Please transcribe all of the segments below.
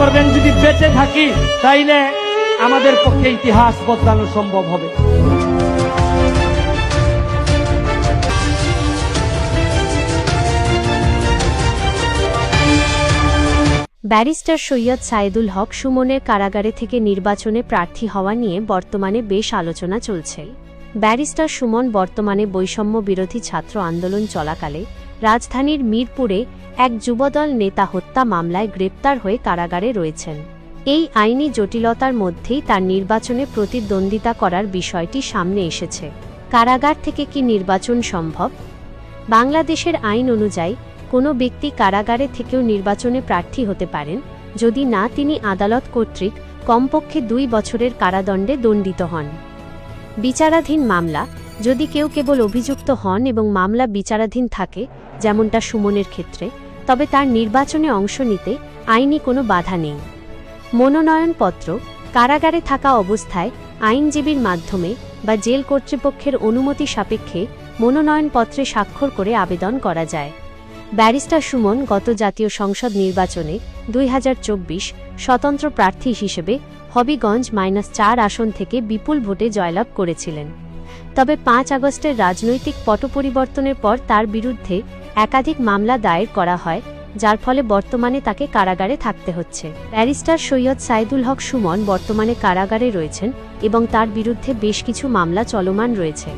করবেন যদি বেঁচে থাকি তাইলে আমাদের পক্ষে ইতিহাস বদলানো সম্ভব হবে। ব্যারিস্টার সৈয়দ সাইদুল হক সুমনের কারাগারে থেকে নির্বাচনে প্রার্থী হওয়া নিয়ে বর্তমানে বেশ আলোচনা চলছে। ব্যারিস্টার সুমন বর্তমানে বৈষম্য বিরোধী ছাত্র আন্দোলন চলাকালে রাজধানীর মিরপুরে এক যুবদল নেতা হত্যা মামলায় গ্রেপ্তার হয়ে কারাগারে রয়েছেন। এই আইনি জটিলতার মধ্যেই তার নির্বাচনে প্রতিদ্বন্দ্বিতা করার বিষয়টি সামনে এসেছে। কারাগার থেকে কি নির্বাচন সম্ভব? বাংলাদেশের আইন অনুযায়ী কোনো ব্যক্তি কারাগারে থেকেও নির্বাচনে প্রার্থী হতে পারেন যদি না তিনি আদালত কর্তৃক কমপক্ষে 2 বছরের কারাদণ্ডে দণ্ডিত হন। বিচারাধীন মামলা যদি কেউ কেবল অভিযুক্ত হন এবং মামলা বিচারাধীন থাকে, যেমনটা সুমনের ক্ষেত্রে, তবে তার নির্বাচনে অংশ নিতে আইনি কোনো বাধা নেই। মনোনয়নপত্র কারাগারে থাকা অবস্থায় আইনজীবীর মাধ্যমে বা জেল কর্তৃপক্ষের অনুমতি সাপেক্ষে মনোনয়নপত্রে স্বাক্ষর করে আবেদন করা যায়। ব্যারিস্টার সুমন গত জাতীয় সংসদ নির্বাচনে 2024 স্বতন্ত্র প্রার্থী হিসেবে হবিগঞ্জ -4 আসন থেকে বিপুল ভোটে জয়লাভ করেছিলেন। তবে 5 আগস্টের রাজনৈতিক পট পরিবর্তনের পর তার বিরুদ্ধে একাধিক মামলা দায়ের করা হয়, যার ফলে বর্তমানে তাকে কারাগারে থাকতে হচ্ছে। ব্যারিস্টার সৈয়দ সাইদুল হক সুমন বর্তমানে কারাগারে রয়েছেন এবং তার বিরুদ্ধে বেশ কিছু মামলা চলমান রয়েছে।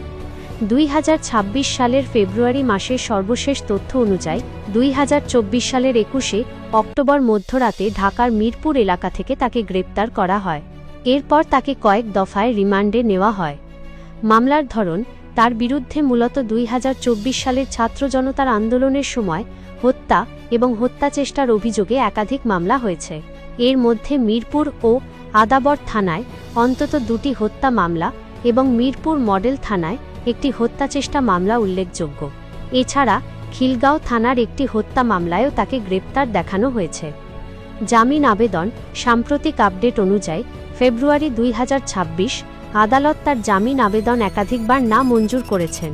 2026 সালের ফেব্রুয়ারি মাসের সর্বশেষ তথ্য অনুযায়ী 2024 সালের 21 অক্টোবর মধ্যরাতে ঢাকার মিরপুর এলাকা থেকে তাকে গ্রেপ্তার করা হয়। এরপর তাকে কয়েক দফায় রিমান্ডে নেওয়া হয়। মামলার ধরন তার বিরুদ্ধে মূলত 2024 সালের ছাত্র জনতার আন্দোলনের সময় হত্যা এবং হত্যাচেষ্টার অভিযোগে একাধিক মামলা হয়েছে। এর মধ্যে মিরপুর ও আদাবর থানায় অন্তত 2টি হত্যা মামলা এবং মিরপুর মডেল থানায় একটি হত্যাচেষ্টা মামলা উল্লেখযোগ্য। এছাড়া খিলগাঁও থানার একটি হত্যা মামলায়ও তাকে গ্রেপ্তার দেখানো হয়েছে। জামিন আবেদন সাম্প্রতিক আপডেট অনুযায়ী ফেব্রুয়ারি 2026 আদালত তার জামিন আবেদন একাধিকবার না মঞ্জুর করেছেন।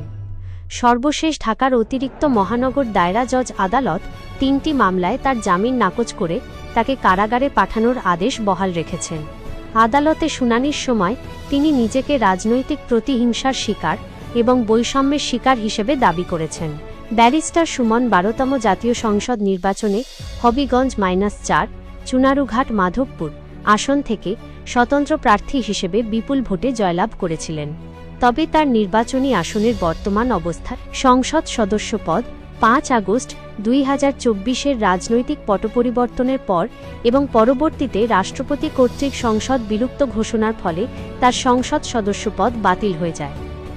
সর্বশেষ ঢাকার অতিরিক্ত মহানগর দায়রা জজ আদালত 3টি মামলায় তার জামিন নাকচ করে তাকে কারাগারে পাঠানোর আদেশ বহাল রেখেছেন। আদালতে শুনানির সময় তিনি নিজেকে রাজনৈতিক প্রতিহিংসার শিকার এবং বৈষম্যের শিকার হিসেবে দাবি করেছেন। ব্যারিস্টার সুমন 12তম জাতীয় সংসদ নির্বাচনে হবিগঞ্জ -4 চুনারুঘাট মাধবপুর আসন থেকে স্বতন্ত্র প্রার্থী হিসেবে বিপুল ভোটে জয়লাভ করেছিলেন। তবে তার নির্বাচনী আসনের বর্তমান অবস্থা সংসদ সদস্য পদ 5 আগস্ট 2024-এর রাজনৈতিক পটপরিবর্তনের পর এবং পরবর্তীতে রাষ্ট্রপতি কর্তৃক সংসদ বিলুপ্ত ঘোষণার ফলে তার সংসদ সদস্য পদ বাতিল হয়ে যায়।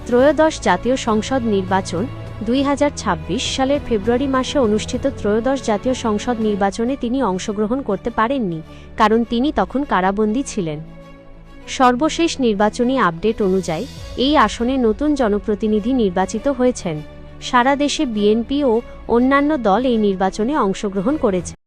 ত্রয়োদশ জাতীয় সংসদ নির্বাচন 2026 সালের ফেব্রুয়ারি মাসে অনুষ্ঠিত ত্রয়োদশ জাতীয় সংসদ নির্বাচনে তিনি অংশগ্রহণ করতে পারেননি, কারণ তিনি তখন কারাবন্দী ছিলেন। সর্বশেষ নির্বাচনী আপডেট অনুযায়ী এই আসনে নতুন জনপ্রতিনিধি নির্বাচিত হয়েছেন। সারা দেশে বিএনপি ও অন্যান্য দল এই নির্বাচনে অংশগ্রহণ করেছে।